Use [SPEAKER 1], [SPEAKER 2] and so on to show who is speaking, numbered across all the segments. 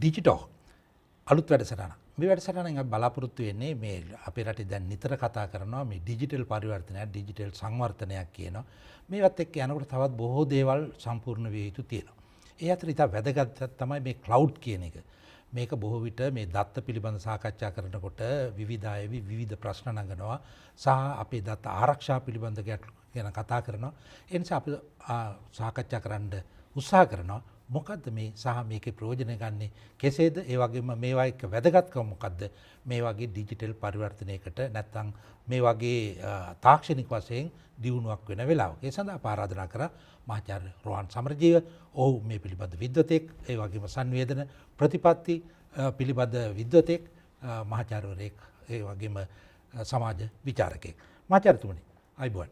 [SPEAKER 1] ඩිජිටෝ අලුත් වැඩසටහන. මේ වැඩසටහනෙන් අපි බලාපොරොත්තු වෙන්නේ මේ අපේ රටේ දැන් නිතර කතා කරනවා මේ ඩිජිටල් පරිවර්තනයක්, ඩිජිටල් සංවර්ධනයක් කියනවා. මේවත් එක්ක යනකොට තවත් බොහෝ දේවල් සම්පූර්ණ විය යුතු තියෙනවා. ඒ අතර ඉතා වැදගත් තමයි මේ ක්ලවුඩ් කියන එක. මේක බොහෝ විට මේ දත්ත පිළිබඳ සාකච්ඡා කරනකොට විවිධ අය විවිධ ප්‍රශ්න නගනවා සහ අපේ දත්ත ආරක්ෂා පිළිබඳ ගැටලු ගැන කතා කරනවා. ඒ නිසා අපි සාකච්ඡා කරන්න උත්සාහ කරනවා. මොකද්ද මේ සහ මේකේ ප්‍රයෝජන ගන්නේ කෙසේද? ඒ වගේම මේවා එක්ක වැදගත්කම මොකද්ද? මේ වගේ ඩිජිටල් පරිවර්තනයකට නැත්නම් මේ වගේ තාක්ෂණික වශයෙන් දියුණුවක් වෙන වෙලාවක. ඒ සඳහා ආරාධනා කරා මහාචාර්ය රෝහන් සමරජීව. ඔහු මේ පිළිබඳ විද්වතෙක්, ඒ වගේම සංවේදන ප්‍රතිපත්ති පිළිබඳ විද්වතෙක්, මහාචාර්යවරයෙක්, ඒ වගේම සමාජ විචාරකයෙක්. මහාචාර්යතුමනි අයිබෝන්.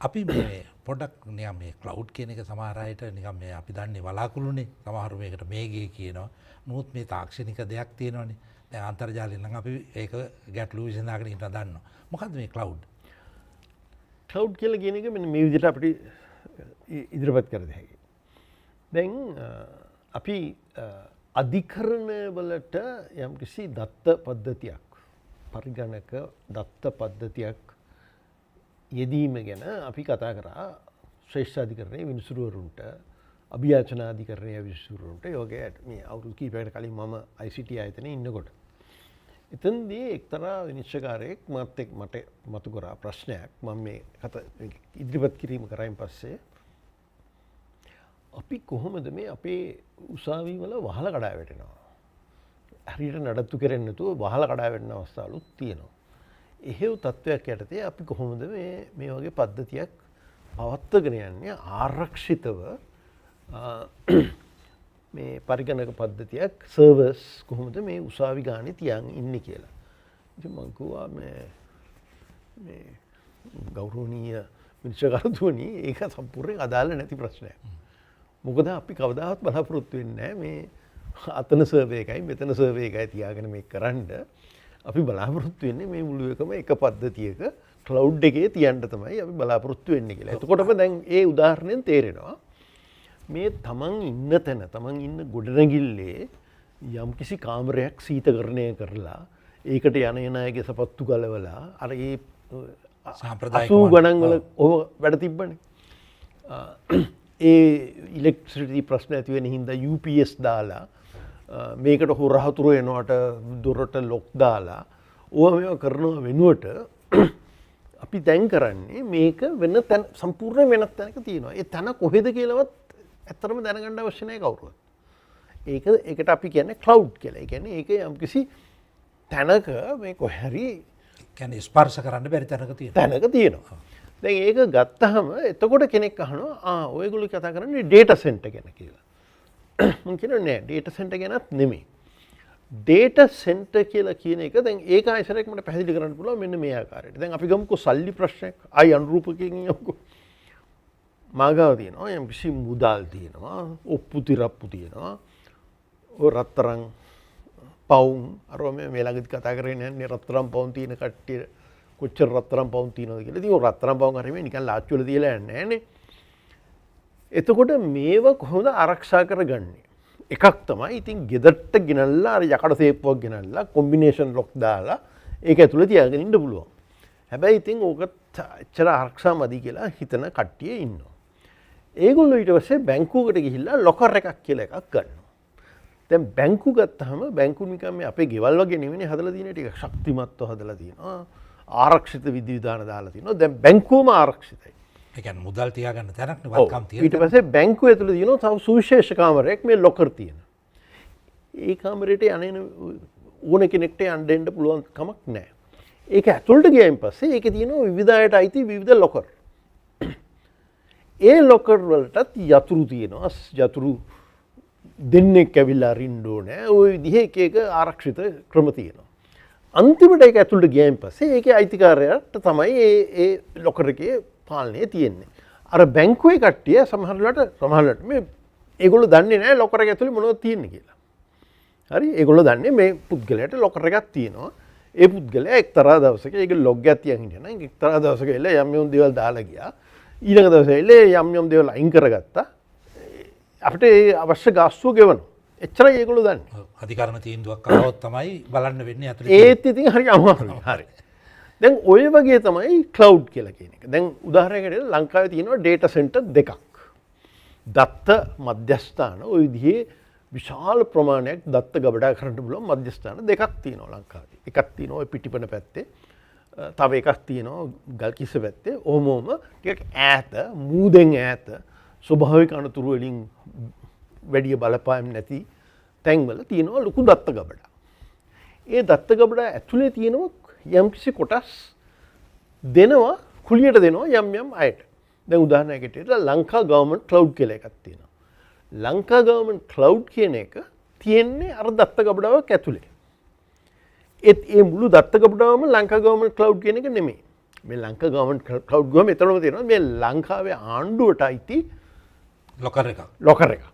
[SPEAKER 1] අපි මේ පොඩක් නිකන් මේ ක්ලවුඩ් කියන එක සමහර අයට නිකන් මේ අපි දන්නේ වලාකුළුනේ. සමහර මේකට මේගේ කියනවා. නමුත් මේ තාක්ෂණික දෙයක් තියෙනවනේ. දැන් අන්තර්ජාලයෙන් නම් අපි ඒක ගැටලු විසඳාගෙන ඉන්න දන්නවා. මොකද්ද මේ ක්ලවුඩ්?
[SPEAKER 2] ක්ලවුඩ් කියලා කියන එක මෙන්න මේ විදිහට අපිට ඉදිරිපත් කර දෙහැකි. දැන් අපි අධිකරණ වලට යම්කිසි දත්ත පද්ධතියක්, පරිගණක දත්ත පද්ධතියක් යෙදීම ගැන අපි කතා කරා ශ්‍රේෂ්ඨාධිකරණයේ විනිසුරුවරුන්ට, අභියාචනාධිකරණයේ විනිසුරුවරුන්ට. යෝගයේ මේ අවුරුදු කිහිපයකට කලින් මම ICT ආයතනයේ ඉන්නකොට එතනදී එක්තරා විනිශ්චයකාරයෙක් මට මතු කරා ප්‍රශ්නයක්. මම මේ ඉදිරිපත් කිරීම කරායින් පස්සේ අපි කොහොමද මේ අපේ උසාවි වල වහල කඩා වැටෙනවා, හරියට නඩත්තු කරන්නේ නැතුව වහල කඩා වැටෙන අවස්ථාවලුත් තියෙනවා. එහෙව් තත්ත්වයක් යටතේ අපි කොහොමද මේ වගේ පද්ධතියක් පවත්වාගෙන යන්නේ ආරක්ෂිතව, මේ පරිගණක පද්ධතියක් සර්වර්ස් කොහොමද මේ උසාවි ගානේ තියන් ඉන්නේ කියලා. ඉතින් මම කිව්වා මේ ගෞරවනීය විනිශ්චයකාරතුමනි, ඒක සම්පූර්ණයෙන් අදාළ නැති ප්‍රශ්නයක්. මොකද අපි කවදාවත් බලාපොරොත්තු වෙන්නේ නැහැ මේ අතන සර්වර් එකයි මෙතන සර්වර් එකයි තියාගෙන මේක කරන්න. අපි බලාපොරොත්තු වෙන්නේ මේ මුළු එකම එක පද්ධතියක ක්ලවුඩ් එකේ තියන්න තමයි අපි බලාපොරොත්තු වෙන්නේ කියලා. එතකොටම දැන් ඒ උදාහරණයෙන් තේරෙනවා මේ තමන් ඉන්න තැන, තමන් ඉන්න ගොඩනැගිල්ලේ යම්කිසි කාමරයක් සීතකරණය කරලා ඒකට යන අයගේ සපත්තු ගලවලා අර ඒ සාම්ප්‍රදායික 80 ගණන් වල ඔය වැඩ තිබ්බනේ. ඒ ඉලෙක්ට්‍රිසිටි ප්‍රශ්න ඇති වෙන හින්දා UPS දාලා මේකට හොරහතුරු එනවට දොරට ලොක් දාලා ඕවා මේවා කරන වෙනුවට අපි දැන් කරන්නේ මේක වෙන තැන, සම්පූර්ණ වෙනත් තැනක තියෙනවා. ඒ තැන කොහෙද කියලාවත් ඇත්තටම දැනගන්න අවශ්‍ය නැහැ කවුරුවත්. ඒකට අපි කියන්නේ ක්ලවුඩ් කියලා. ඒ කියන්නේ ඒක යම්කිසි තැනක මේ කොහරි
[SPEAKER 1] කියන්නේ ස්පර්ශ කරන්න බැරි තැනක
[SPEAKER 2] තියෙනවා. දැන් ඒක ගත්තාම එතකොට කෙනෙක් අහනවා ඔයගොල්ලෝ කතා කරන්නේ ඩේටා සෙන්ටර් ගැන කියලා. මම කියනවා නෑ, ඩේටා සෙන්ටර් ගැනත් නෙමෙයි. ඩේටා සෙන්ටර් කියලා කියන එක දැන් ඒක ආයසරයක් මට පැහැදිලි කරන්න පුළුවන් මෙන්න මේ ආකාරයට. දැන් අපි ගමුකෝ සල්ලි ප්‍රශ්නයක්. ආයි අනුරූපකයෙන් යමුකෝ. මාගාව තියෙනවා, යම් කිසි මුදල් තියෙනවා, ඔප්පු තිරප්පු තියෙනවා, ඔය රත්තරන් පවුම් අර මේ ළඟදි කතා කරගෙන යන්නේ රත්තරන් පවුම් තියෙන කට්ටිය කොච්චර රත්තරන් පවුම් තියෙනවද කියලා. ඉතින් ඔය රත්තරන් පවුම් හරියම නිකන් ලාච්චු වල තියලා යන්නේ නෑනේ. එතකොට මේව කොහොමද ආරක්ෂා කරගන්නේ? එකක් තමයි ඉතින් ගෙදරට ගෙනල්ලා අර යකඩ තේප්පුවක් ගෙනල්ලා කොම්බිනේෂන් ලොක් දාලා ඒක ඇතුලේ තියාගෙන ඉන්න පුළුවන්. හැබැයි ඉතින් ඕක එච්චර ආරක්ෂා මදි කියලා හිතන කට්ටිය ඉන්නවා. ඒගොල්ලෝ ඊට පස්සේ බැංකුවකට ගිහිල්ලා ලොකර් එකක් කියලා එකක් ගන්නවා. දැන් බැංකු ගත්තාම බැංකු නිකන් මේ අපේ ගෙවල් වගේ නෙවෙයි හදලා තියෙන ටික ශක්තිමත්ව හදලා තියෙනවා. ආරක්ෂිත විධි විධාන දාලා තියෙනවා. දැන් බැංකුවම ආරක්ෂිතයි.
[SPEAKER 1] ඒ කියන්නේ මුදල් තියාගන්න තැනක් නේ වත්කම් තියෙනවා.
[SPEAKER 2] ඊට පස්සේ බැංකුව ඇතුළේ තියෙනවා තව සුවිශේෂ කාමරයක් මේ ලොකර් තියෙන. ඒ කාමරේට යන්නේ ඕන කෙනෙක්ට යන්න දෙන්න පුළුවන් කමක් නැහැ. ඒක ඇතුළට ගියයින් පස්සේ ඒකේ තියෙනවා විවිධ අයට අයිති විවිධ ලොකර්. ඒ ලොකර් වලටත් යතුරු තියෙනවා. යතුරු දෙන්නෙක් ඇවිල්ලා අරින්න ඕනේ. ওই විදිහේ එක ආරක්ෂිත ක්‍රම තියෙනවා. අන්තිමට ඒක ඇතුළට ගියයින් පස්සේ ඒකේ අයිතිකාරයාට තමයි ඒ ලොකර් එකේ පාලනය තියෙන්නේ. අර බැංකුවේ කට්ටිය සමහරවිට මේ ඒගොල්ලෝ දන්නේ නැහැ ලොකර් එක ඇතුලේ මොනවද තියෙන්නේ කියලා. හරි, ඒගොල්ලෝ දන්නේ මේ පුද්ගලයාට ලොකර් එකක් තියෙනවා. ඒ පුද්ගලයා එක්තරා දවසක ඒක ලොග් එකක් තියන් හිටියා නම් එක්තරා දවසක එලා යම් දේවල් දාලා ගියා. ඊළඟ දවසේ එලා යම් දේවල් අයින් කරගත්තා. අපිට ඒ අවශ්‍ය ගාස්තුව ගෙවනවා. එච්චරයි ඒගොල්ලෝ දන්නේ.
[SPEAKER 1] අධිකරණ තීන්දුවක් ආවොත් තමයි බලන්න වෙන්නේ අතට.
[SPEAKER 2] ඒත් ඉතින් හරි අමාරුයි. හරි. දැන් ඔය වගේ තමයි ක්ලවුඩ් කියලා කියන එක. දැන් උදාහරණයකට ලංකාවේ තියෙනවා ඩේටා සෙන්ටර් දෙකක්. දත්ත මධ්‍යස්ථාන ওই විදිහේ විශාල ප්‍රමාණයක් දත්ත ගබඩා කරන්න පුළුවන් මධ්‍යස්ථාන දෙකක් තියෙනවා ලංකාවේ. එකක් තියෙනවා ඔය පිටිපන පැත්තේ. තව එකක් තියෙනවා ගල්කිස්ස පැත්තේ. ඔහොමම ටිකක් ඈත, මූදෙන් ඈත ස්වභාවික අනතුරු වලින් වැඩි බලපෑම් නැති තැන්වල තියෙනවා ලොකු දත්ත ගබඩා. ඒ දත්ත ගබඩා ඇතුලේ තියෙනවා යම්කිසි කොටස් දෙනවා කුලියට දෙනවා යම් අයට. දැන් උදාහරණයකට ලංකා ගවර්න්මන්ට් ක්ලවුඩ් කියලා එකක් තියෙනවා. ලංකා ගවර්න්මන්ට් ක්ලවුඩ් කියන එක තියෙන්නේ අර දත්ත ගබඩාවක් ඇතුලේ. ඒ මුළු දත්ත ගබඩාවම ලංකා ගවර්න්මන්ට් ක්ලවුඩ් කියන එක නෙමෙයි. මේ ලංකා ගවර්න්මන්ට් ක්ලවුඩ් ගම එතනම තියෙනවා මේ ලංකාවේ ආණ්ඩුවට අයිති
[SPEAKER 1] ලොකර් එකක්.
[SPEAKER 2] ලොකර් එකක්.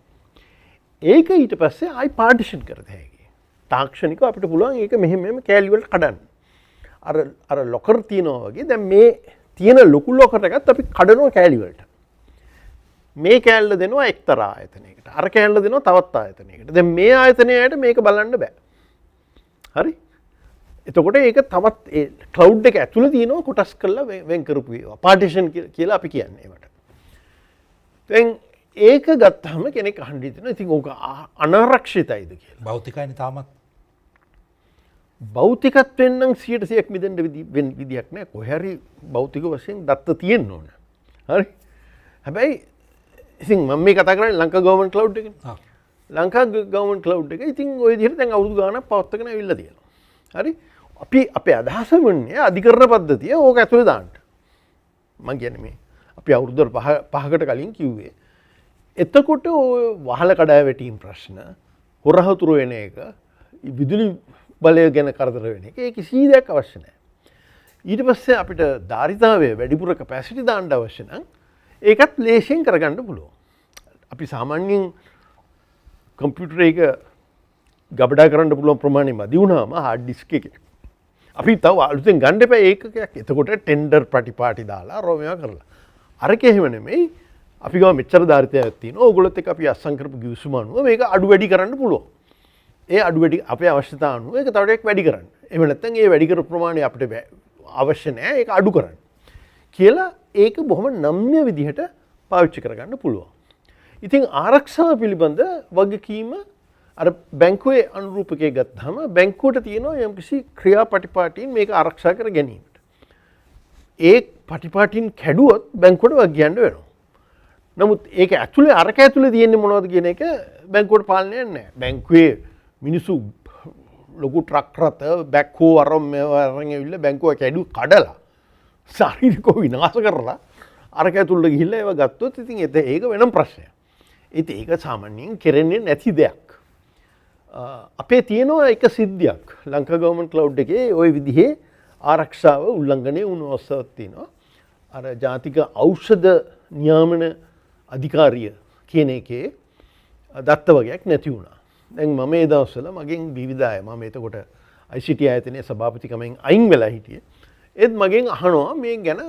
[SPEAKER 2] ඒක ඊට පස්සේ ආයි පාර්ටිෂන් කරත හැකි. තාක්ෂණිකව අපිට පුළුවන් ඒක මෙහෙම කෑලි වලට කඩන්න. අර ලොකර් තියනවා වගේ දැන් මේ තියෙන ලොකු ලොකර් එකත් අපි කඩනවා කෑලි වලට. මේ කෑල්ල දෙනවා එක්තරා ආයතනයකට. අර කෑල්ල දෙනවා තවත් ආයතනයකට. දැන් මේ ආයතනයට මේක බලන්න බෑ. හරි? එතකොට ඒක තවත් ඒ ක්ලවුඩ් එක ඇතුළේ තියෙනවා කොටස් කරලා වෙන් කරපු ඒවා. පාර්ටිෂන් කියලා අපි කියන්නේ ඒවට. දැන් ඒක ගත්තාම කෙනෙක් අහන්න හිතෙනවා ඉතින් ඕක අනාරක්ෂිතයිද කියලා.
[SPEAKER 1] භෞතිකයිනේ තාමත්.
[SPEAKER 2] භෞතිකත්වෙන් නම් 100% මිදෙන්න විදියක් නැහැ. කොහේ හරි භෞතික වශයෙන් දත්ත තියෙන්න ඕන. හරි? හැබැයි ඉතින් මම මේ කතා කරන්නේ ලංකා ගවර්න්මන්ට් ක්ලවුඩ් එකනේ. ලංකා ගවර්න්මන්ට් ක්ලවුඩ් එක ඉතින් ওই විදිහට දැන් අවුරුදු ගාණක් පවත්වාගෙන ඇවිල්ලා තියෙනවා. හරි? අපේ අදහස වන්නේ අධිකරණ පද්ධතිය ඕක ඇතුලේ දාන්න. මම කියන්නේ මේ අපි අවුරුදු 5කට කලින් කිව්වේ. එතකොට ඔය වහල කඩා වැටීම් ප්‍රශ්න, හොරහතුරු වෙන එක, විදුලි බලය ගැන කරදර වෙන එක ඒ කිසි දෙයක් අවශ්‍ය නැහැ. ඊට පස්සේ අපිට ධාරිතාවයේ වැඩිපුර කැපැසිටි දාන්න අවශ්‍ය නම් ඒකත් ලේසියෙන් කරගන්න පුළුවන්. අපි සාමාන්‍යයෙන් කම්පියුටර් එක ගබඩා කරන්න පුළුවන් ප්‍රමාණය මදි වුණාම හાર્ඩ් ඩිස්ක් එකේ අපි තව අලුතෙන් ගන්න එපා ඒකකයක්. එතකොට ටෙන්ඩර් ප්‍රතිපාටි දාලා රෝමයා කරලා. අරක එහෙම නෙමෙයි. අපි ගාව මෙච්චර ධාරිතයක් තියෙනවා. ඕගොල්ලොත් එක්ක අපි අස්සම් කරපු ගිවිසුම අනුව මේක අඩු වැඩි කරන්න පුළුවන්. ඒ අඩු වැඩි අපේ අවශ්‍යතාව අනුව ඒක තව ටිකක් වැඩි කරන්න. එහෙම නැත්නම් ඒ වැඩි කරපු ප්‍රමාණය අපිට අවශ්‍ය නැහැ. ඒක අඩු කරන්න. කියලා ඒක බොහොම නම්‍ය විදිහට පාවිච්චි කරගන්න පුළුවන්. ඉතින් ආරක්ෂාව පිළිබඳ වගකීම අර බැංකුවේ අනුරූපකයේ ගත්තාම බැංකුවට තියෙනවා යම්කිසි ක්‍රියාපටිපාටීන් මේක ආරක්ෂා කර ගැනීමට. ඒ පටිපාටීන් කැඩුවොත් බැංකුවට වග කියන්න වෙනවා. නමුත් ඒක ඇතුලේ අරක ඇතුලේ තියෙන්නේ මොනවද කියන එක බැංකුවට පාලනයක් නැහැ. බැංකුවේ මිනිස්සු ලොකු ට්‍රක් රථ බැක්හෝ අරන් ඇවිල්ලා බැංකුව කඩලා ශාරීරිකව විනාශ කරලා අරක ඇතුළට ගිහිල්ලා ඒව ගත්තොත් ඉතින් ඒක වෙනම ප්‍රශ්නයක්. ඉතින් ඒක සාමාන්‍යයෙන් කෙරෙන්නේ නැති දෙයක්. අපේ තියෙනවා එක සිද්ධියක් ලංකා ගවර්න්මන්ට් ක්ලවුඩ් එකේ ওই විදිහේ ආරක්ෂාව උල්ලංඝනය වුණු අවස්ථාවක් තියෙනවා. අර ජාතික ඖෂධ නියාමන අධිකාරිය කියන එකේ දත්ත වගේක් නැති වුණා. දැන් මම ඒ දවස්වල මගෙන් විවිධ අය මම එතකොට ICT ආයතනයේ සභාපතිකමෙන් අයින් වෙලා හිටියේ. ඒත් මගෙන් අහනවා මේ ගැන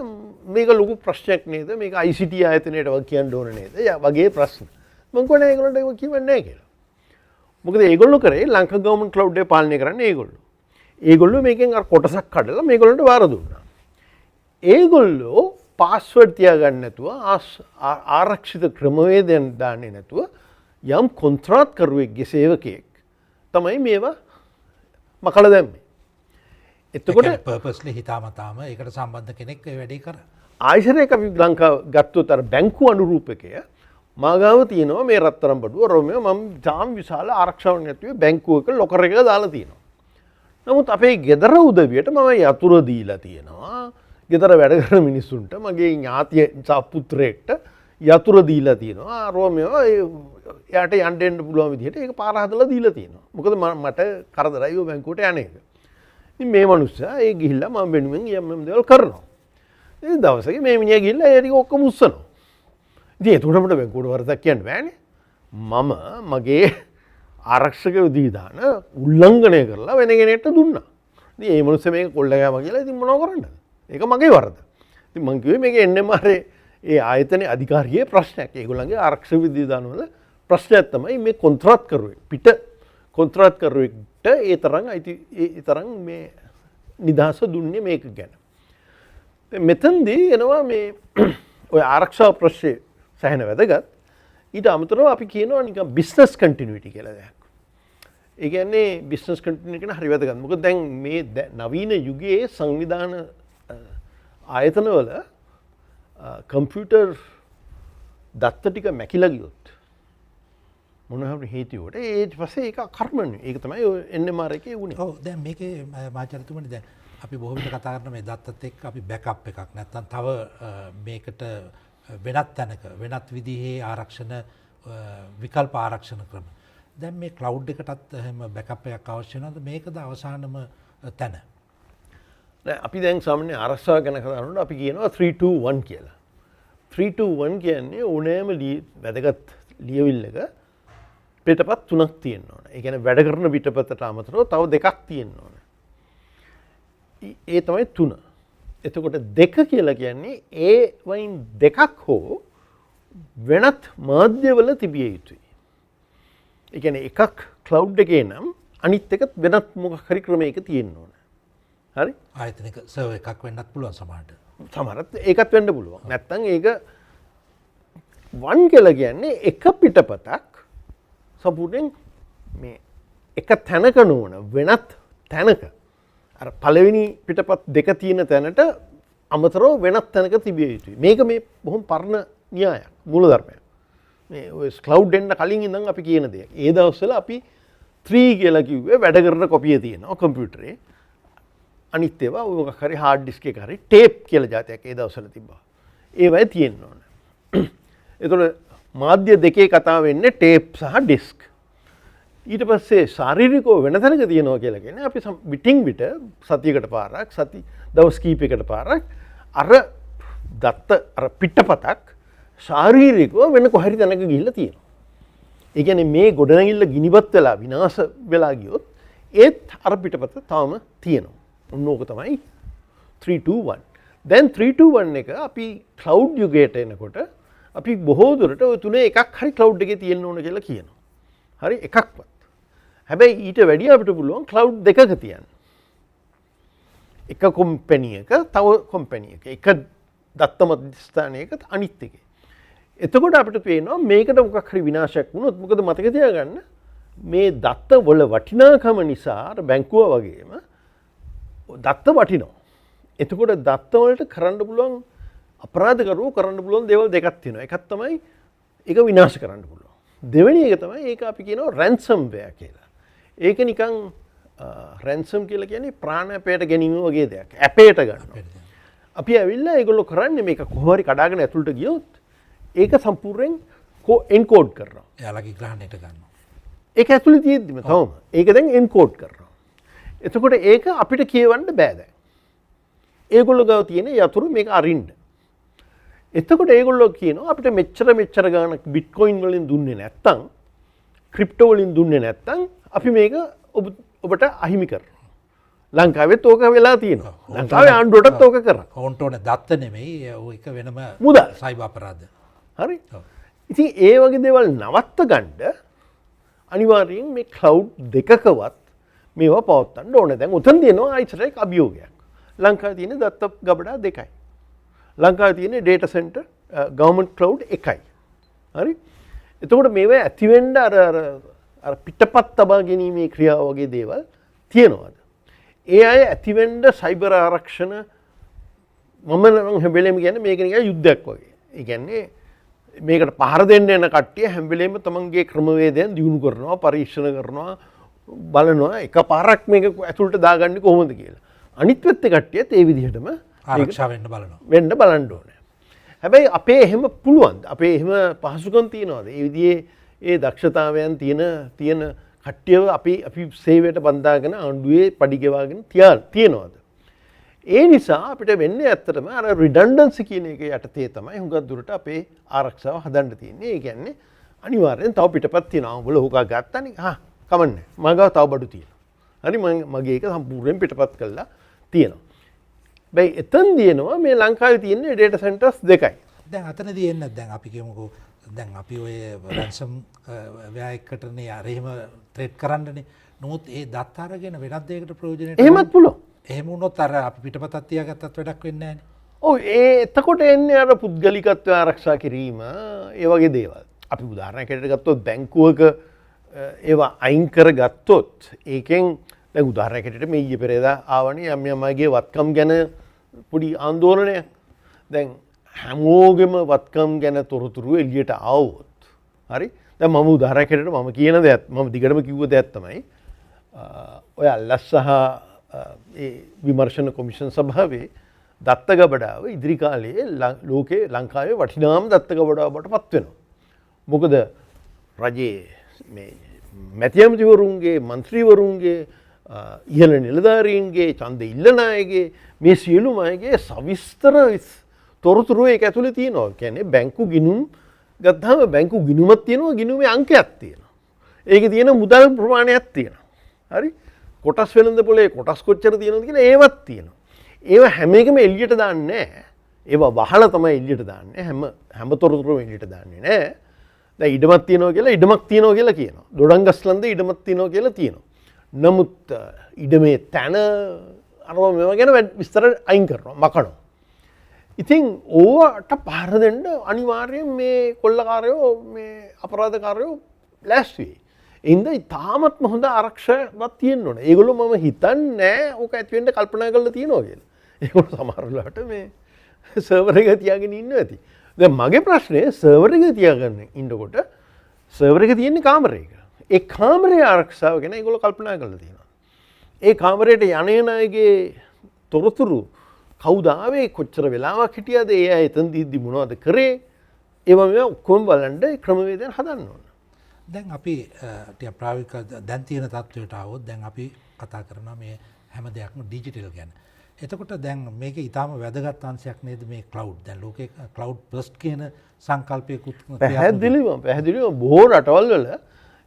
[SPEAKER 2] මේක ලොකු ප්‍රශ්නයක් නේද? මේක ICT ආයතනයට වගේ කියන්න ඕන නේද? වගේ ප්‍රශ්න. මම කියන්නේ ඒගොල්ලන්ට ඒක කිව්වේ නැහැ කියලා. මොකද ඒගොල්ලෝ කරේ ලංකා ගවර්න්මන්ට් ක්ලවුඩ් එක පාලනය කරන්නේ ඒගොල්ලෝ. ඒගොල්ලෝ මේකෙන් අර කොටසක් කඩලා මේගොල්ලන්ට වාර දුන්නා. ඒගොල්ලෝ පාස්වර්ඩ් තියාගන්න නැතුව ආරක්ෂිත ක්‍රමවේදයන් දාන්නේ නැතුව යම් කොන්ත්‍රාත්කරුවෙක්ගේ සේවකයෙක් තමයි මේවා මකලා දැම්මේ. එතකොට
[SPEAKER 1] පර්පස්ලි හිතාමතාම ඒකට සම්බන්ධ කෙනෙක් ඒ වැඩේ කරා.
[SPEAKER 2] ආයතනයක අපි ලංකාව ගත්තොත් අර බැංකු අනුරූපකය මාගාව තියෙනවා මේ රත්තරන් බඩුව රෝමියෝ මම තාම විශාල ආරක්ෂාවක් නැතුව බැංකුවක ලොකර් එක දාලා තියෙනවා. නමුත් අපේ ගෙදර උදවියට මම යතුරු දීලා තියෙනවා. ගෙදර වැඩ කරන මිනිස්සුන්ට මගේ ඥාතිය පුත්‍රයෙක්ට යතුරු දීලා තියෙනවා. රෝමියෝ එයාට යන්න එන්න පුළුවන් විදිහට ඒක පාර හදලා දීලා තියෙනවා. මොකද මට කරදරයි ඔය බැංකුවට යන්නේ. ඉතින් මේ මිනිස්සයා ඒ ගිහිල්ලා මම වෙනුවෙන් යම් දේවල් කරනවා. ඉතින් දවසක මේ මිනිහා ගිහිල්ලා ඒ ටික ඔක්කොම උස්සනවා. ඉතින් ඒකට මට බැංකුවට වරදක් කියන්න බෑනේ. මම මගේ ආරක්ෂක විධිවිධාන උල්ලංඝනය කරලා වෙන කෙනෙක්ට දුන්නා. ඉතින් මේ මිනිස්සයා මේක කොල්ල ගෑවා කියලා ඉතින් මොනව කරන්නද? ඒක මගේ වරද. ඉතින් මං කිව්වේ මේක එන්නම ඒ ආයතනයේ අධිකාරියේ ප්‍රශ්නයක්. ඒගොල්ලන්ගේ ආරක්ෂක විධිවිධාන වල ප්‍රශ්නයක් තමයි මේ කොන්ත්‍රාත්කරුවෙක් පිට කොන්ත්‍රාත්කරුවෙක්ට ඒ තරම් මේ නිදහස දුන්නේ මේක ගැන. මෙතනදී එනවා මේ ඔය ආරක්ෂාව ප්‍රශ්නේ සැහෙන වැදගත්. ඊට අමතරව අපි කියනවා නිකන් බිස්නස් කන්ටිනියුටි කියලා දෙයක්. ඒ කියන්නේ බිස්නස් කන්ටිනියුටි කියන හරි වැදගත්. මොකද දැන් මේ නවීන යුගයේ සංවිධාන ආයතනවල කම්පියුටර් දත්ත ටික මැකිලා ගියොත් මොන හරි හේතුවකට ඊට පස්සේ ඒක කර්මන්නේ. ඒක තමයි NMR එකේ වුනේ.
[SPEAKER 1] ඔව් දැන් මේකේ මාචාර්යතුමනි දැන් අපි බොහෝ විට කතා කරන මේ දත්තත් එක්ක අපි බෑකප් එකක් නැත්නම් තව මේකට වෙනත් තැනක වෙනත් විදිහේ ආරක්ෂණ විකල්ප ආරක්ෂණ ක්‍රම. දැන් මේ ක්ලවුඩ් එකටත් එහෙම බෑකප් එකක් අවශ්‍ය වෙනවද? මේකද අවසානම තැන?
[SPEAKER 2] නෑ අපි දැන් සාමාන්‍ය ආරක්ෂාව ගැන කතා කරනකොට අපි කියනවා 321 කියලා. 321 කියන්නේ ඕනෑම වැදගත් ලියවිල්ලක පිටපත් 3ක් තියෙන්න ඕන. ඒ කියන්නේ වැඩ කරන පිටපතට අමතරව තව 2ක් තියෙන්න ඕන. ඒ තමයි 3. එතකොට 2 කියලා කියන්නේ ඒ වයින් 2ක් හෝ වෙනත් මාධ්‍යවල තිබිය යුතුයි. ඒ කියන්නේ එකක් ක්ලවුඩ් එකේ නම් අනිත් එක වෙනත් මොකක් හරි ක්‍රමයක තියෙන්න ඕන. හරි?
[SPEAKER 1] ආයතනික සර්වර් එකක් වෙන්නත් පුළුවන් සමහරට.
[SPEAKER 2] සමහරත් ඒකත් වෙන්න පුළුවන්. නැත්තම් ඒක 1 කියලා කියන්නේ එක පිටපතක් සම්පූර්ණයෙන් මේ එක තැනක නොවන වෙනත් තැනක අර පළවෙනි පිටපත් දෙක තියෙන තැනට අමතරව වෙනත් තැනක තිබිය යුතුයි. මේක මේ බොහොම පරණ න්‍යායක් මූලධර්මයක්. මේ ඔය ක්ලවුඩ් එන්න කලින් ඉඳන් අපි කියන දෙයක්. ඒ දවස්වල අපි 3 කියලා කිව්වේ වැඩ කරන කොපිය තියෙනවා කම්පියුටරේ. අනිත් ඒවා ඔය මොකක් හරි හાર્ඩ් ඩිස්ක් එක හරි ටේප් කියලා જાතියක් ඒ දවස්වල තිබ්බා. ඒවයි තියෙන්න ඕන. ඒතකොට මාධ්‍ය දෙකේ කතාව වෙන්නේ ටේප් සහ ඩිස්ක්. ඊට පස්සේ ශාරීරිකව වෙන තැනක තියෙනවා කියලා කියන්නේ අපි විටින් විට සතියකට පාරක් දවස් කීපයකට පාරක් අර දත්ත අර පිටපතක් ශාරීරිකව වෙන කොහරි තැනක ගිහිල්ලා තියෙනවා. ඒ කියන්නේ මේ ගොඩනැගිල්ල ගිනිපත් වෙලා විනාශ වෙලා ගියොත් ඒත් අර පිටපත තාම තියෙනවා. ඕක තමයි 321. දැන් 321 එක අපි ක්ලවුඩ් යුගයට එනකොට අපි බොහෝ දුරට ඔය තුනේ එකක් හරි ක්ලවුඩ් එකේ තියෙන්න ඕන කියලා කියනවා. හරි එකක්වත්. හැබැයි ඊට වැඩිය අපිට පුළුවන් ක්ලවුඩ් දෙකක තියන්න. එක කම්පැනි එක තව කම්පැනි එක. එක දත්ත මධ්‍යස්ථානයක අනිත් එකේ. එතකොට අපිට පේනවා මේකට මොකක් හරි විනාශයක් වුණොත් මොකද මතක තියාගන්න මේ දත්ත වල වටිනාකම නිසා අර බැංකුව වගේම දත්ත වටිනවා. එතකොට දත්ත වලට කරන්න පුළුවන් අපරාධකරුවෝ කරන්න පුළුවන් දේවල් දෙකක් තියෙනවා. එකක් තමයි ඒක විනාශ කරන්න පුළුවන්. දෙවෙනි එක තමයි ඒක අපි කියනවා රැන්සම්වෙයාර් කියලා. ඒක නිකන් රැන්සම් කියලා කියන්නේ ප්‍රාණපයට ගැනීම වගේ දෙයක්. ඇපේට ගන්නවා. අපි ඇවිල්ලා ඒගොල්ලෝ කරන්නේ මේක කොහොම හරි කඩාගෙන ඇතුළට ගියොත් ඒක සම්පූර්ණයෙන් එන්කෝඩ් කරනවා.
[SPEAKER 1] එයාලගේ ග්‍රහණයට ගන්නවා.
[SPEAKER 2] ඒක ඇතුළේ තියෙද්දිම තවම ඒක දැන් එන්කෝඩ් කරනවා. එතකොට ඒක අපිට කියවන්න බෑ දැන්. ඒගොල්ලෝ ගාව තියෙන යතුරු මේක අරින්න. එතකොට ඒගොල්ලෝ කියනවා අපිට මෙච්චර ගාණක් බිට්කොයින් වලින් දුන්නේ නැත්තම් ක්‍රිප්ටෝ වලින් දුන්නේ නැත්තම් අපි මේක ඔබට අහිමි කරනවා. ලංකාවෙත් ඕක වෙලා තියෙනවා. ලංකාවේ ආණ්ඩුවටත් ඕක කරා.
[SPEAKER 1] ඔවුන්ට ඕන දත්ත නෙමෙයි ඒක වෙනම
[SPEAKER 2] මුදල්
[SPEAKER 1] සයිබර් අපරාධ.
[SPEAKER 2] හරි. ඉතින් ඒ වගේ දේවල් නවත්ත ගන්න අනිවාර්යෙන් මේ ක්ලවුඩ් දෙකකවත් මේවා පවත්වන්න ඕනේ. දැන් උතන් දෙනවා ආයිසර එක අභියෝගයක්. ලංකාවේ තියෙන දත්ත ගබඩා දෙකයි. ලංකාවේ තියෙන ඩේටා සෙන්ටර් ගවර්න්මන්ට් ක්ලවුඩ් එකයි. හරි. එතකොට මේවා ඇති වෙන්න අර පිටපත් තබා ගැනීමේ ක්‍රියාව වගේ දේවල් තියෙනවාද? ඒ අය ඇති වෙන්න සයිබර් ආරක්ෂණ මම නම් හැම වෙලේම කියන්නේ මේක නිකන් යුද්ධයක් වගේ. ඒ කියන්නේ මේකට පහර දෙන්න යන කට්ටිය හැම වෙලේම තමන්ගේ ක්‍රමවේදයන් දියුණු කරනවා, පරීක්ෂණ කරනවා, බලනවා එකපාරක් මේක ඇතුළට දාගන්නේ කොහොමද කියලා. අනිත් පැත්තේ කට්ටියත් ඒ විදිහටම
[SPEAKER 1] ආරක්ෂා වෙන්න බලනවා.
[SPEAKER 2] වෙන්න බලන්න ඕනේ. හැබැයි අපේ එහෙම පුළුවන්ද? අපේ එහෙම පහසුකම් තියනවාද? ඒ විදිහේ ඒ දක්ෂතාවයන් තියෙන කට්ටියව අපි සේවයට බඳාගෙන ආණ්ඩුවේ පඩි ගෙවාගෙන තියනවාද? ඒ නිසා අපිට වෙන්නේ ඇත්තටම අර රිඩන්ඩන්සි කියන එක යටතේ තමයි හුඟක් දුරට අපේ ආරක්ෂාව හදන්න තියෙන්නේ. ඒ කියන්නේ අනිවාර්යෙන් තව පිටපත් තියෙනවා. උඹලා හොකා ගත්තනේ. කමන්නේ. මගාව තව බඩු තියෙනවා. හරි මගේ එක සම්පූර්ණයෙන් පිටපත් කළා තියෙනවා. බැයි එතන දිනනවා මේ ලංකාවේ තියෙන ඩේටා සෙන්ටර්ස් දෙකයි.
[SPEAKER 1] දැන් අතනදී එන්න දැන් අපි කියමුකෝ දැන් අපි ඔය රැන්සම් ව්‍යයකටනේ අර එහෙම ත්‍රෙඩ් කරන්නනේ. නමුත් ඒ දත් අරගෙන වෙනත් දෙයකට ප්‍රයෝජනයට
[SPEAKER 2] එහෙමත් පුළුවන්.
[SPEAKER 1] එහෙම වුණොත් අර අපි පිටපතක් තියාගත්තත් වැඩක් වෙන්නේ නැහැ.
[SPEAKER 2] ඔව් ඒ එතකොට එන්නේ අර පුද්ගලිකත්වය ආරක්ෂා කිරීම ඒ වගේ දේවල්. අපි උදාහරණයකට ගත්තොත් බැංකුවක ඒවා අයින් කරගත්තොත් ඒකෙන් දැන් උදාහරණයකට මේ ඊයේ පෙරේදා ආවනේ යම්යමගේ වත්කම් ගැන පොඩි ආందోලනයක්. දැන් හැමෝගෙම වත්කම් ගැන තොරතුරු එළියට ආවොත් හරි දැන් මම උදාහරණයකට මම කියන දෙයක් මම දිගටම කිව්ව දෙයක් තමයි ඔය අල්ලස් සහ ඒ විමර්ශන කොමිෂන් සභාවේ දත්ත ගබඩාව ඉදිරි කාලයේ ලෝකේ ලංකාවේ වටිනාම දත්ත ගබඩාව බවට පත් වෙනවා. මොකද රජයේ මේ මැති ඇමතිවරුන්ගේ මන්ත්‍රීවරුන්ගේ ඉහළ නිලධාරීන්ගේ ඡන්ද ඉල්ලන අයගේ මේ සියලුම අයගේ සවිස්තර තොරතුරු ඒක ඇතුලේ තියෙනවා. කියන්නේ බැංකු ගිණුම් ගත්තාම බැංකු ගිණුමක් තියෙනවා ගිණුමේ අංකයක් තියෙනවා. ඒකේ තියෙන මුදල් ප්‍රමාණයක් තියෙනවා. හරි? කොටස් වෙළඳ පොලේ කොටස් කොච්චර තියෙනවද කියලා ඒවත් තියෙනවා. ඒව හැම එකම එළියට දාන්නේ නැහැ. ඒවා වහලා තමයි එළියට දාන්නේ. හැම තොරතුරුම එළියට දාන්නේ නැහැ. දැන් ඉඩමක් තියෙනවා කියලා ඉඩමක් තියෙනවා කියලා කියනවා. දොඩංගස්ලන්දේ ඉඩමක් තියෙනවා කියලා තියෙනවා. නමුත් ඉඩමේ තැන අරවා මේවා ගැන විස්තර අයින් කරනවා මකනවා. ඉතින් ඕවට පහර දෙන්න අනිවාර්යෙන් මේ කොල්ලකාරයෝ මේ අපරාධකාරයෝ ලෑස්ති වෙයි. ඉන්ද තාමත්ම හොඳ ආරක්ෂාවක් තියෙන්න ඕනේ. ඒගොල්ලෝ මම හිතන්නේ ඕක ඇති වෙන්න කල්පනා කරලා තියෙනවා කියලා. ඒගොල්ලෝ සමහර වෙලාවට මේ සර්වර් එක තියාගෙන ඉන්නවා ඇති. දැන් මගේ ප්‍රශ්නේ සර්වර් එක තියාගෙන ඉන්නකොට සර්වර් එක තියෙන්නේ කාමරයක. ඒ කාමරයේ ආරක්ෂාව ගැන ඒගොල්ලෝ කල්පනා කරලා තියෙනවා. ඒ කාමරයට යන්නේ අයගේ තොරතුරු කවුද ආවේ කොච්චර වෙලාවක් හිටියද ඒ අය එතනදීදී මොනවද කරේ ඒවා මේ ඔක්කොම බලන්න ක්‍රමවේදයන් හදන්න ඕන.
[SPEAKER 1] දැන් අපි ටික ප්‍රායෝගික දැන් තියෙන තත්ත්වයට ආවොත් දැන් අපි කතා කරනවා මේ හැම දෙයක්ම ඩිජිටල් ගැන. එතකොට දැන් මේක ඊටාම වැදගත් අංශයක් නේද මේ ක්ලවුඩ්. දැන් ලෝකේ ක්ලවුඩ් ෆස්ට් කියන සංකල්පයකුත්
[SPEAKER 2] පැහැදිලිවම බොහෝ රටවල් වල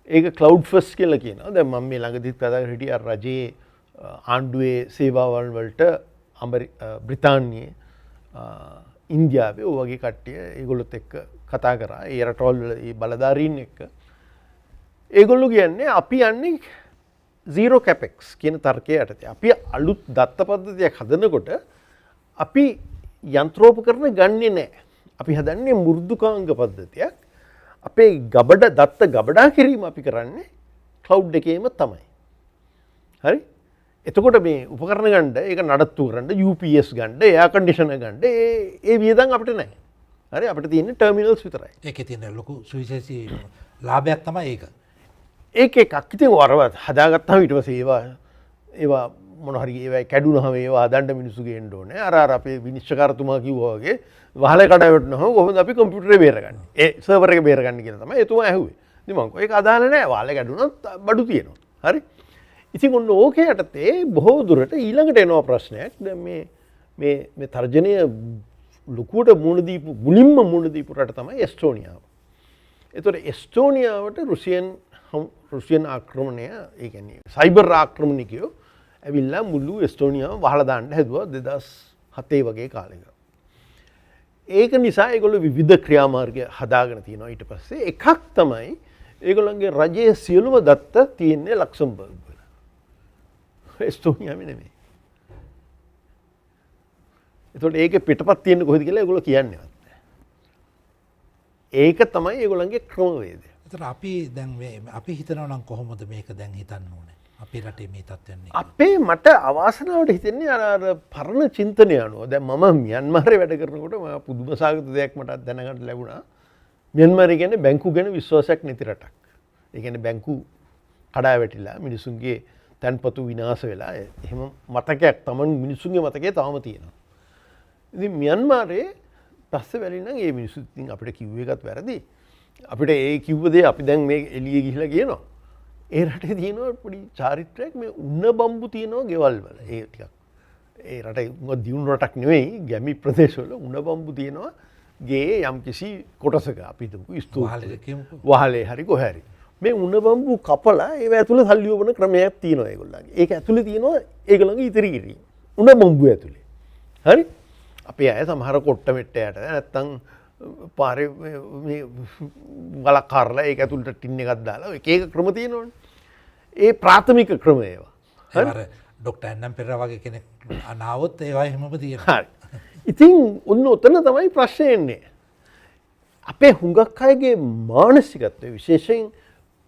[SPEAKER 2] ඒක ක්ලවුඩ් ෆස්ට් කියලා කියනවා. දැන් මම මේ ළඟදිත් කතා කරලා හිටියා රජයේ ආණ්ඩුවේ සේවාවල් වලට බ්‍රිතාන්‍යයේ ඉන්දියාවේ ඔය වගේ කට්ටිය ඒගොල්ලොත් එක්ක කතා කරා. ඒ රටවල් වල ඒ බලධාරීන් එක්ක ඒගොල්ලෝ කියන්නේ අපි යන්නේ zero capex කියන තර්කය යටතේ. අපි අලුත් දත්ත පද්ධතියක් හදනකොට අපි යන්ත්‍රෝපකරණ ගන්නෙ නැහැ. අපි හදන්නේ මෘදුකාංග පද්ධතියක්. අපේ දත්ත ගබඩා කිරීම අපි කරන්නේ ක්ලවුඩ් එකේම තමයි. හරි? එතකොට මේ උපකරණ ගන්න ඒක නඩත්තු කරන්න UPS ගන්න එයා කන්ඩිෂනර් ගන්න ඒ වියදම් අපිට නැහැ. හරි අපිට තියෙන්නේ ටර්මිනල්ස් විතරයි.
[SPEAKER 1] ඒකේ තියෙන ලොකු සුවිශේෂී ලාභයක් තමයි ඒක.
[SPEAKER 2] ඒක එකක් ඉතින් වරවත් හදාගත්තාම ඊට පස්සේ ඒවා මොන හරි ඒවා කැඩුනහම ඒවා හදන්න මිනිස්සු ගේන්න ඕනේ. අර අපේ විනිශ්චයකාරතුමා කිව්වා වගේ වහලේ කඩ වැටුනහම කොහොමද අපි කම්පියුටරේ බේරගන්නේ? ඒ සර්වර් එක බේරගන්නේ කියලා තමයි එතුමා ඇහුවේ. ඉතින් මම කිව්වා ඒක අදාළ නැහැ. වහලේ කැඩුනොත් බඩු තියෙනවා. හරි? ඉතින් ඔන්න ඕකේ යටතේ බොහෝ දුරට ඊළඟට එනවා ප්‍රශ්නයක්. දැන් මේ තර්ජනය ලොකුවට මුලින්ම මුණ දීපු රට තමයි එස්ටෝනියාව. ඒතකොට එස්ටෝනියාවට රුසියන් ආක්‍රමණය ඒ කියන්නේ සයිබර් ආක්‍රමණිකයෝ ඇවිල්ලා මුළු එස්ටෝනියාව වහලා දාන්න හැදුවා 2007 වගේ කාලෙක. ඒක නිසා ඒගොල්ලෝ විවිධ ක්‍රියාමාර්ග හදාගෙන තියෙනවා. ඊට පස්සේ එකක් තමයි ඒගොල්ලන්ගේ රජයේ සියලුම දත්ත තියෙන්නේ ලක්සම්බර්ග් වල. එස්ටෝනියාවේ නෙමෙයි. ඒතකොට ඒකේ පිටපත් තියෙන්නේ කොහෙද කියලා ඒගොල්ලෝ කියන්නේවත් නැහැ. ඒක තමයි ඒගොල්ලන්ගේ ක්‍රමවේදය.
[SPEAKER 1] ඒතර අපි දැන් අපි හිතනවා නම් කොහොමද මේක දැන් හිතන්න ඕනේ? අපේ රටේ මේ තත්ත්වයන්නේ.
[SPEAKER 2] අපේ මට අවාසනාවට හිතෙන්නේ අර පරණ චින්තනය අනුව. දැන් මම මියන්මාරේ වැඩ කරනකොට මම පුදුම සාගත දෙයක් මට දැනගන්න ලැබුණා. මියන්මාරේ කියන්නේ බැංකු ගැන විශ්වාසයක් නැති රටක්. ඒ කියන්නේ බැංකු කඩා වැටිලා මිනිසුන්ගේ තැන්පතු විනාශ වෙලා එහෙම මතකයක් තමන් මිනිසුන්ගේ මතකයේ තාම තියෙනවා. ඉතින් මියන්මාරේ පස්සේ වැලිනම් මේ මිනිස්සු ඉතින් අපිට කිව්ව එකත් වැරදි. අපිට ඒ කිව්ව දේ අපි දැන් මේ එළියේ ගිහිලා කියනවා. ඒ රටේ තියෙනවා පොඩි චාරිත්‍රාක් මේ උන්න බම්බු තියෙනවා ගෙවල් වල. ඒ ටිකක් ඒ රටේ දියුණු රටක් නෙවෙයි ගැමි ප්‍රදේශවල උන්න බම්බු තියෙනවා ගේ යම්කිසි කොටසක අපි හිතමු ස්තූපයක වහලේ හරි කොහේ හරි. මේ උණ බම්බු කපලා ඒව ඇතුලේ සල්ලි යොබන ක්‍රමයක් තියෙනවා ඒගොල්ලන්ගේ. ඒක ඇතුලේ තියෙනවා ඒගොල්ලන්ගේ ඉතිරි කිරීම. උණ බම්බු ඇතුලේ. හරි? අපේ අය සමහර කොට්ට මෙට්ටයට නැත්තම් පාරේ වලක් කරලා ඒක ඇතුළට ටින් එකක් දාලා එක එක ක්‍රම තියෙනවනේ. ඒ ප්‍රාථමික ක්‍රම ඒවා.
[SPEAKER 1] හරි. ඩොක්ටර් ඇන්නම් පෙරේරා වගේ කෙනෙක් අනාවොත් ඒවා එහෙමම තියෙනවා.
[SPEAKER 2] හරි. ඉතින් ඔන්න ඔතන තමයි ප්‍රශ්නේ එන්නේ. අපේ හුඟක් අයගේ මානසිකත්වය විශේෂයෙන්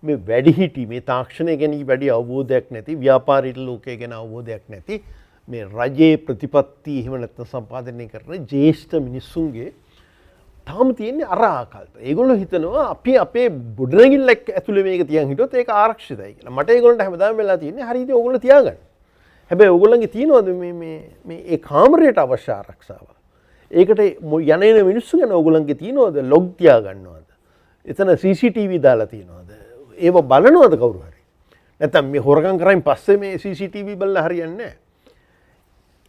[SPEAKER 2] මේ වැඩිහිටි මේ තාක්ෂණය ගැන වැඩි අවබෝධයක් නැති ව්‍යාපාරික ලෝකය ගැන අවබෝධයක් නැති මේ රජයේ ප්‍රතිපත්ති එහෙම නැත්නම් සම්පාදනය කරන ජ්‍යෙෂ්ඨ මිනිස්සුන්ගේ තාම තියෙන්නේ අර ආකල්ප. ඒගොල්ලෝ හිතනවා අපි අපේ බුඩනගිල්ලක් ඇතුලේ මේක තියන් හිටියොත් ඒක ආරක්ෂිතයි කියලා. මට ඒගොල්ලන්ට හැමදාම වෙලා තියෙන්නේ හරියට ඕගොල්ලෝ තියාගන්න. හැබැයි ඕගොල්ලන්ගේ තියෙනවද මේ ඒ කාමරයට අවශ්‍ය ආරක්ෂාව? ඒකට යන එන මිනිස්සු ගැන ඕගොල්ලන්ගේ තියෙනවද ලොග් තියාගන්නවද? එතන CCTV දාලා තියෙනවද? ඒව බලනවද කවුරු හරි? නැත්නම් මේ හොරගම් කරයින් පස්සේ මේ CCTV බලලා හරියන්නේ නැහැ.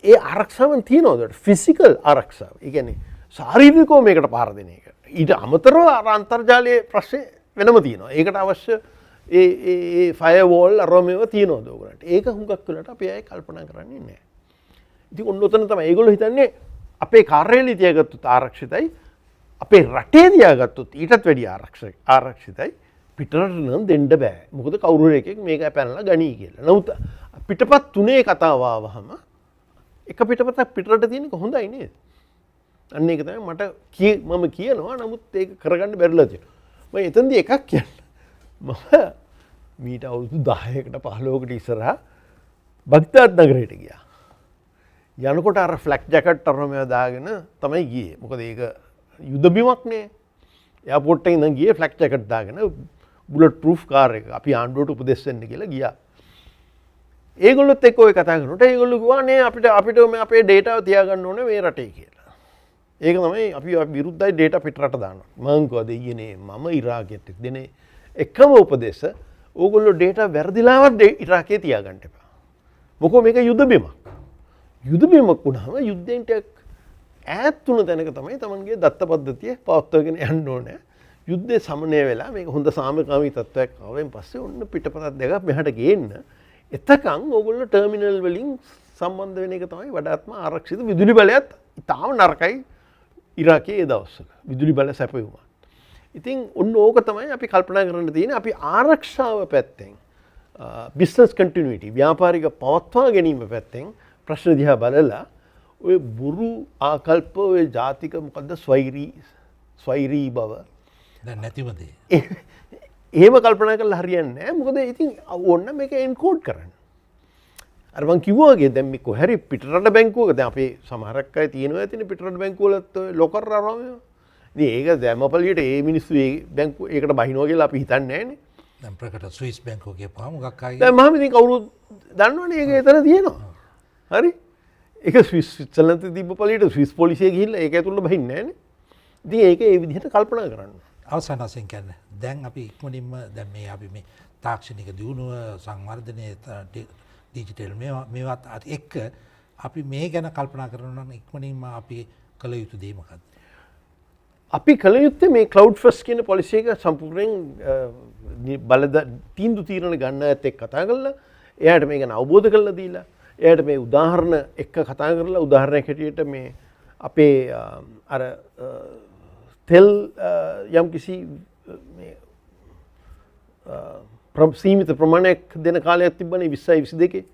[SPEAKER 2] ඒ ආරක්ෂාවන් තියෙනවද? ෆිසිකල් ආරක්ෂාව. ඒ කියන්නේ ශාරීරිකව මේකට පහර දෙන එක. ඊට අමතරව අන්තර්ජාලයේ ප්‍රශ්නේ වෙනම තියෙනවා. ඒකට අවශ්‍ය ඒ ෆයර්වෝල් අරමේව තියෙනවද ඔයගොල්ලන්ට? ඒක හුඟක් වෙලාවට අපි අය කල්පනා කරන්නේ නැහැ. ඉතින් ඔන්න ඔතන තමයි ඒගොල්ලෝ හිතන්නේ අපේ කාර්යාලේ තියාගත්තොත් ආරක්ෂිතයි. අපේ රටේ තියාගත්තොත් ඊටත් වැඩි ආරක්ෂිතයි. පිටරට නම් දෙන්න බෑ. මොකද කවුරු හරි එකෙක් මේක පැනලා ගනී කියලා. නමුත් පිටපත් තුනේ කතාව ආවහම එක පිටපතක් පිටරට තියෙන එක හොඳයි නේද? අන්න ඒක තමයි මට මම කියනවා. නමුත් ඒක කරගන්න බැරිලා තියෙනවා. මම එතනදී එකක් කියන්න. මම මීට අවුරුදු 10කට 15කට ඉස්සරහා බග්දාද් නගරයට ගියා. යනකොට අර ෆ්ලැක් ජැකට් අරම දාගෙන තමයි ගියේ. මොකද ඒක යුද බිමක් නේ. එයාපෝට් එකේ ඉඳන් ගියේ ෆ්ලැක් ජැකට් දාගෙන බුලට් ප්‍රූෆ් කාර් එක. අපි ආණ්ඩුවට උපදෙස් දෙන්න කියලා ගියා. ඒගොල්ලොත් එක්ක ඔය කතා කරනකොට ඒගොල්ලෝ කිව්වා නේ අපිට අපේ ඩේටාව තියාගන්න ඕනේ මේ රටේ කියලා. ඒක තමයි අපි විරුද්ධයි ඩේටා පිටරට දානවා. මං කිව්වා දෙයියනේ මම ඉරාකෙට දෙන එකම උපදේශ ඕගොල්ලෝ ඩේටා වැරදිලාවත් ඉරාකේ තියාගන්න එපා. මොකෝ මේක යුද බිමක්. යුද බිමක් වුණාම යුද්ධෙන් ඈත් තුන තැනක තමයි තමන්ගේ දත්ත පද්ධතිය පවත්වාගෙන යන්න ඕනේ. යුද්ධේ සමනය වෙලා මේක හොඳ සාමකාමී තත්ත්වයක් ආවෙන් පස්සේ ඔන්න පිටපතක් දෙකක් මෙහාට ගේන්න. එතකන් ඕගොල්ලෝ ටර්මිනල් වලින් සම්බන්ධ වෙන එක තමයි වඩාත්ම ආරක්ෂිත. විදුලි බලයත් ඉතාම නරකයි ඉරාකයේ ඒ දවස්වල. විදුලි බල සැපයුමක්. ඉතින් ඔන්න ඕක තමයි අපි කල්පනා කරන්න තියෙන්නේ. අපි ආරක්ෂාව පැත්තෙන් බිස්නස් කන්ටිනියුටි ව්‍යාපාරික පවත්වා ගැනීම පැත්තෙන් ප්‍රශ්න දිහා බලලා ඔය බුරු ආකල්ප ඔය ජාතික මොකද්ද ස්වෛරී බව
[SPEAKER 1] දැන් නැතිවද?
[SPEAKER 2] එහෙම කල්පනා කරලා හරියන්නේ නැහැ. මොකද ඉතින් ඕන්න මේක එන්කෝඩ් කරන්න. අර මං කිව්වා වගේ දැන් මේ කොහරි පිටරට බැංකුවක දැන් අපේ සමහරක් අය තියෙනවා ඇතිනේ පිටරට බැංකුවලත් ලොකර් අරම. ඉතින් ඒක දැම්මපලියට ඒ මිනිස්සු ඒ බැංකුව ඒකට බහිනවා කියලා අපි හිතන්නේ නැහනේ.
[SPEAKER 1] දැන් ප්‍රකට ස්විස් බැංකුව කියපුවා මොකක් ආයි.
[SPEAKER 2] දැන් මම ඉතින් කවුරුත් දන්නවනේ ඒක එතන තියෙනවා. හරි? ඒක ස්විට්සර්ලන්තේ තිබ්බ පළියට ස්විස් පොලිසිය ගිහිල්ලා ඒක ඇතුළට බහින්නේ නැහනේ. ඉතින් ඒක ඒ විදිහට කල්පනා කරන්න.
[SPEAKER 1] අවසන් වශයෙන් කියන්නේ දැන් අපි ඉක්මනින්ම දැන් මේ අපි මේ තාක්ෂණික දියුණුව සංවර්ධනය ඩිජිටල් මේවත් එක්ක අපි මේ ගැන කල්පනා කරනවා නම් ඉක්මනින්ම අපි කළ යුතු දේ මොකක්ද?
[SPEAKER 2] අපි කළ යුත්තේ මේ ක්ලවුඩ් ෆස්ට් කියන පොලිසි එක සම්පූර්ණයෙන් තීන්දුව తీරන ගන්න ඇත් එක්ක කතා කරලා එයාට මේක අවබෝධ කරලා දීලා එයාට මේ උදාහරණ එක්ක කතා කරලා උදාහරණයක් හැටියට මේ අපේ අර තෙල් යම් කිසි සීමිත ප්‍රමාණයක් දෙන කාලයක් තිබ්බනේ 20යි 22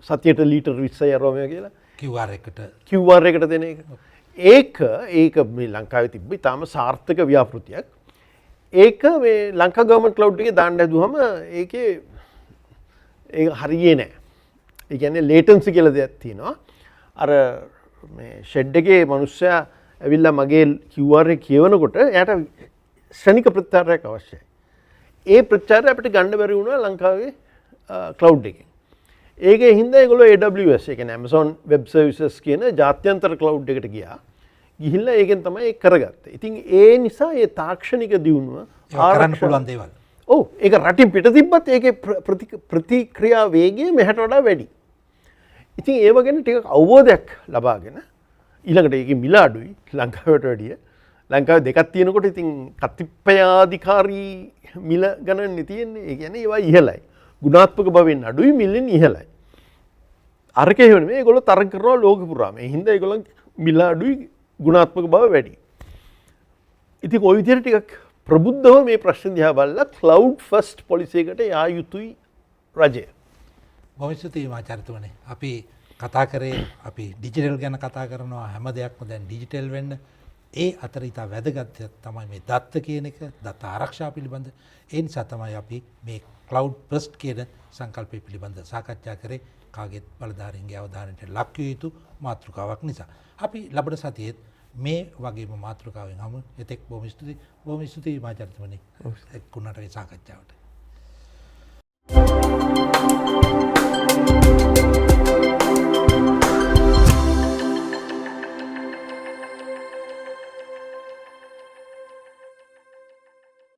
[SPEAKER 2] සතියට ලීටර් 20යි අරෝමය කියලා QR එකට දෙන එක. ඒක මේ ලංකාවේ තිබ්බ ඉතාම සාර්ථක ව්‍යාපෘතියක්. ඒක මේ ලංකා ගවර්න්මන්ට් ක්ලවුඩ් එකේ දාන්න හැදුවම ඒක හරියේ නැහැ. ඒ කියන්නේ ලේටන්සි කියලා දෙයක් තියෙනවා. අර මේ ෂෙඩ් එකේ මිනිස්සයා ඇවිල්ලා මගේ QR එක කියවනකොට එයාට ශනික ප්‍රත්‍යාරයක් අවශ්‍යයි. ඒ ප්‍රත්‍යාරය අපිට ගන්න බැරි වුණා ලංකාවේ ක්ලවුඩ් එකෙන්. ඒකේ හින්දා ඒගොල්ලෝ AWS ඒ කියන්නේ Amazon Web Services කියන ජාත්‍යන්තර ක්ලවුඩ් එකට ගියා. ගිහිල්ලා ඒකෙන් තමයි ඒක කරගත්තේ. ඉතින් ඒ නිසා ඒ තාක්ෂණික දියුණුව
[SPEAKER 1] කරන්න පුළුවන් දේවල්.
[SPEAKER 2] ඔව් ඒක රටින් පිට තිබ්බත් ඒකේ ප්‍රතික්‍රියා වේගය මෙහාට වඩා වැඩි. ඉතින් ඒව ගැන ටිකක් අවබෝධයක් ලබාගෙන ඊළඟට ඒකේ මිල අඩුයි ලංකාවට වැඩිය. ලංකාවේ දෙකක් තියෙනකොට ඉතින් කතිපයාධිකාරී මිල ගණන්නේ තියෙන්නේ. ඒ කියන්නේ ඒවා ඉහළයි. ගුණාත්මක බවෙන් අඩුයි මිලෙන් ඉහළයි. අරකේ වෙන මේ ඒගොල්ලෝ තරඟ කරනවා ලෝකෙ පුරාම. ඒ හින්දා ඒගොල්ලන් මිල අඩුයි ගුණාත්මක බව වැඩි. ඉතින් ඔය විදිහට ටිකක් ප්‍රබුද්ධව මේ ප්‍රශ්න දිහා බලලා ක්ලවුඩ් ෆස්ට් පොලිසි එකට යා යුතුයි රජය.
[SPEAKER 1] බොහොම ස්තුතියි මාචාර්යතුමනි. අපි කතා කරේ අපි ඩිජිටල් ගැන කතා කරනවා හැම දෙයක්ම දැන් ඩිජිටල් වෙන්න. ඒ අතර ඉතා වැදගත් තමයි මේ දත්ත කියන එක, දත්ත ආරක්ෂා පිළිබඳ. ඒ නිසා තමයි අපි මේ ක්ලවුඩ් ෆස්ට් කියන සංකල්පය පිළිබඳ සාකච්ඡා කරේ. කාගෙත් බලධාරීන්ගේ අවධානයට ලක් විය යුතු මාතෘකාවක් නිසා. අපි ලබන සතියේත් මේ වගේම මාතෘකාවෙන් හමු. එතෙක් බොහොම ස්තුතියි මාචාර්යතුමනි එක්ුණාට මේ සාකච්ඡාවට.